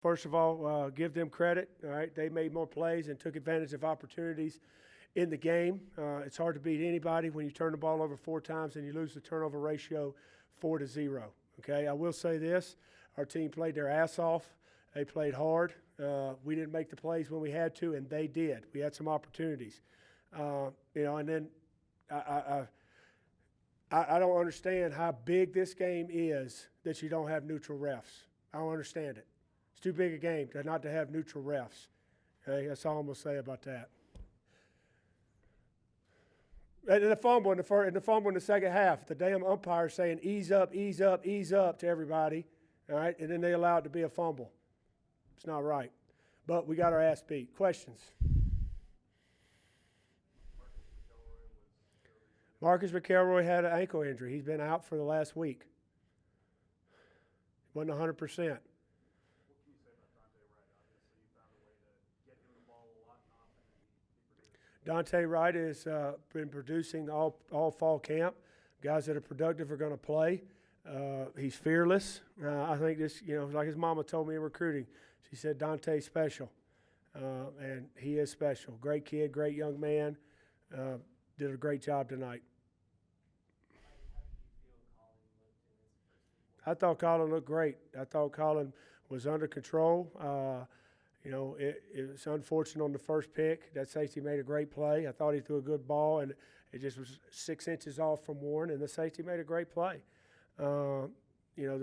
First of all, give them credit. All right, they made more plays and took advantage of opportunities in the game. It's hard to beat anybody when you turn the ball over 4 times and you lose the turnover ratio 4-0. Okay, I will say this: our team played their ass off. They played hard. We didn't make the plays when we had to, and they did. We had some opportunities. And then I don't understand how big this game is that you don't have neutral refs. I don't understand it. It's too big a game not to have neutral refs. Okay, that's all I'm going to say about that. And the fumble in the second half, the damn umpire saying ease up, ease up, ease up to everybody, all right, and then they allow it to be a fumble. It's not right. But we got our ass beat. Questions? Marcus McElroy had an ankle injury. He's been out for the last week. He wasn't 100%. Dante Wright has been producing all fall camp. Guys that are productive are going to play. He's fearless. I think this, like his mama told me in recruiting, she said Dante's special, and he is special. Great kid, great young man. Did a great job tonight. I thought Colin looked great. I thought Colin was under control. It was unfortunate on the first pick. That safety made a great play. I thought he threw a good ball, and it just was 6 inches off from Warren, and the safety made a great play. The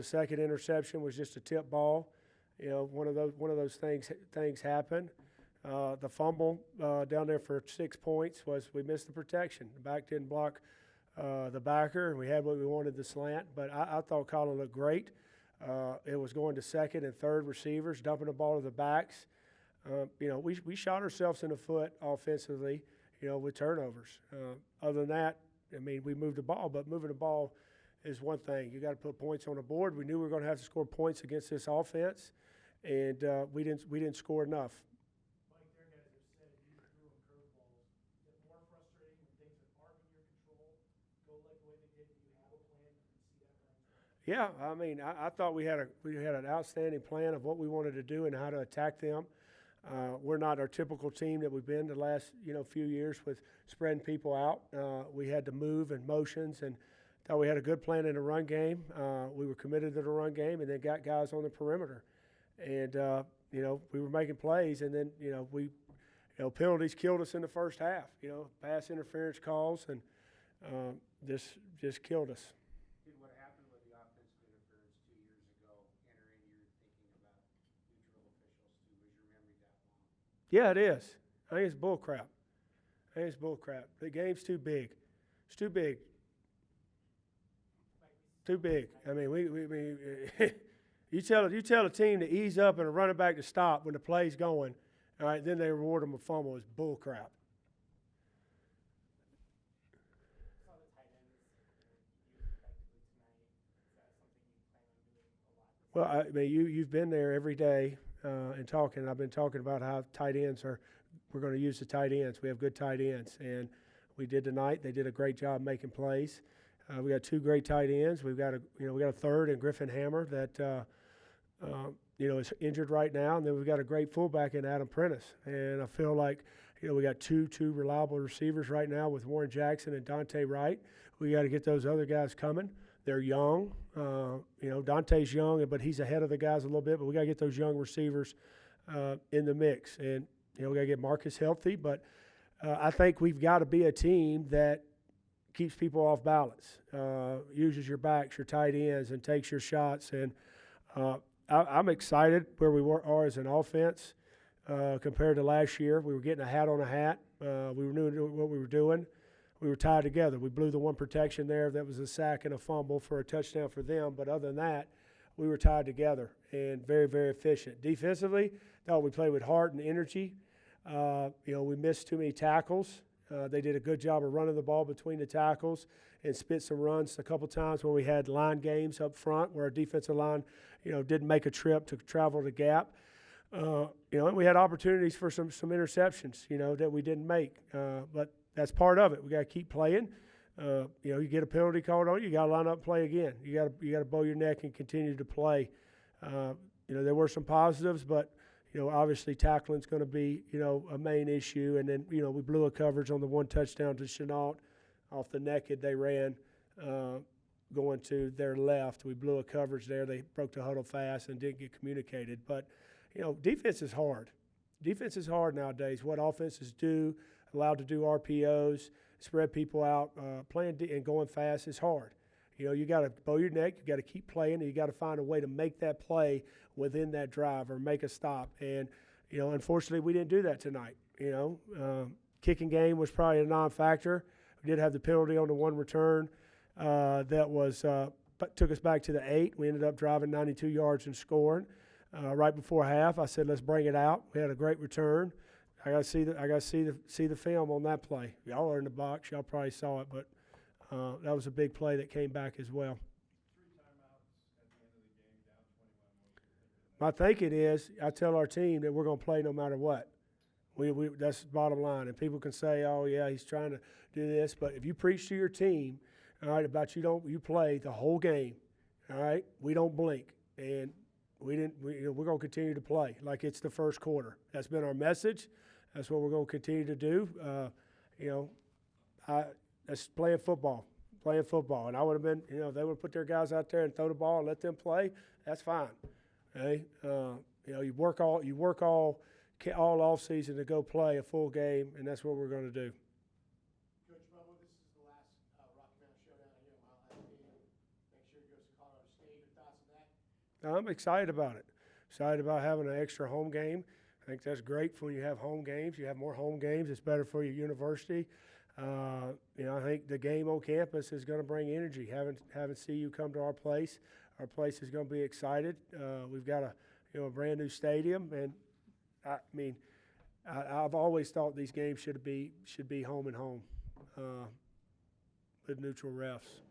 second interception was just a tip ball. One of those things happen. The fumble down there for 6 points was we missed the protection. The back didn't block the backer, and we had what we wanted, the slant. But I thought Colin looked great. It was going to second and third receivers, dumping the ball to the backs. We shot ourselves in the foot offensively, with turnovers. Other than that, we moved the ball, but moving the ball is one thing. You got to put points on the board. We knew we were going to have to score points against this offense, and we didn't score enough. Mike, there guys have said you threw them curveballs. Is it more frustrating when things that aren't in your control go like the way they did? Do you have a plan? You can see that running? Yeah, I thought we had an outstanding plan of what we wanted to do and how to attack them. We're not our typical team that we've been the last few years with spreading people out. We had to move and motions, and thought we had a good plan in the run game. We were committed to the run game, and then got guys on the perimeter, and we were making plays, and then penalties killed us in the first half. Pass interference calls, and just killed us. What happened with the offensive interference 2 years ago enter in your thinking about neutral officials too? Was your memory that long? Yeah, it is. I think it's bull crap. The game's too big. It's too big. Too big. You tell a team to ease up and a running back to stop when the play's going, all right, then they reward them with fumble. It's bull crap. Well, you've been there every day and talking. I've been talking about how tight ends we're going to use the tight ends. We have good tight ends, and we did tonight. They did a great job making plays. We got 2 great tight ends. We've got a third in Griffin Hammer that is injured right now, and then we've got a great fullback in Adam Prentice. And I feel like we got two reliable receivers right now with Warren Jackson and Dante Wright. We got to get those other guys coming. They're young. Dante's young, but he's ahead of the guys a little bit. But we got to get those young receivers in the mix, and we got to get Marcus healthy. But I think we've got to be a team that keeps people off balance, uses your backs, your tight ends, and takes your shots. And I'm excited where we are as an offense compared to last year. We were getting a hat on a hat. We were doing what we were doing. We were tied together. We blew the one protection there. That was a sack and a fumble for a touchdown for them. But other than that, we were tied together and very, very efficient. Defensively, I thought we played with heart and energy. We missed too many tackles. They did a good job of running the ball between the tackles and spit some runs a couple times when we had line games up front where our defensive line, didn't make a trip to travel the gap. And we had opportunities for some interceptions, that we didn't make. But that's part of it. We got to keep playing. You get a penalty called on you, got to line up and play again. You got to bow your neck and continue to play. there were some positives, but obviously tackling's going to be a main issue. And then we blew a coverage on the one touchdown to Chenault off the naked they ran going to their left. We blew a coverage there. They broke the huddle fast and didn't get communicated. But defense is hard. Defense is hard nowadays. What offenses do, allowed to do RPOs, spread people out, playing and going fast is hard. You got to bow your neck. You got to keep playing, and you got to find a way to make that play within that drive or make a stop. And unfortunately, we didn't do that tonight. Kicking game was probably a non-factor. We did have the penalty on the one return that was took us back to the 8. We ended up driving 92 yards and scoring right before half. I said, let's bring it out. We had a great return. I got to see the film on that play. Y'all are in the box. Y'all probably saw it, but. That was a big play that came back as well. 3 timeouts at the end of the game, down 21. My thinking is, I tell our team that we're going to play no matter what. That's the bottom line. And people can say, "Oh yeah, he's trying to do this," but if you preach to your team, all right, about you play the whole game, all right, we don't blink, and we're going to continue to play like it's the first quarter. That's been our message. That's what we're going to continue to do. That's playing football. And I would have been, they would put their guys out there and throw the ball and let them play. That's fine. Okay? You work all off season to go play a full game, and that's what we're going to do. Coach Bubba, this is the last Rocky Mountain Showdown here at Mile High Stadium. Make sure he goes to Colorado State. Your thoughts on that? I'm excited about it. Excited about having an extra home game. I think that's great for when you have home games. You have more home games. It's better for your university. I think the game on campus is going to bring energy. Having CU come to our place is going to be excited. We've got a brand new stadium, and I've always thought these games should be home and home with neutral refs.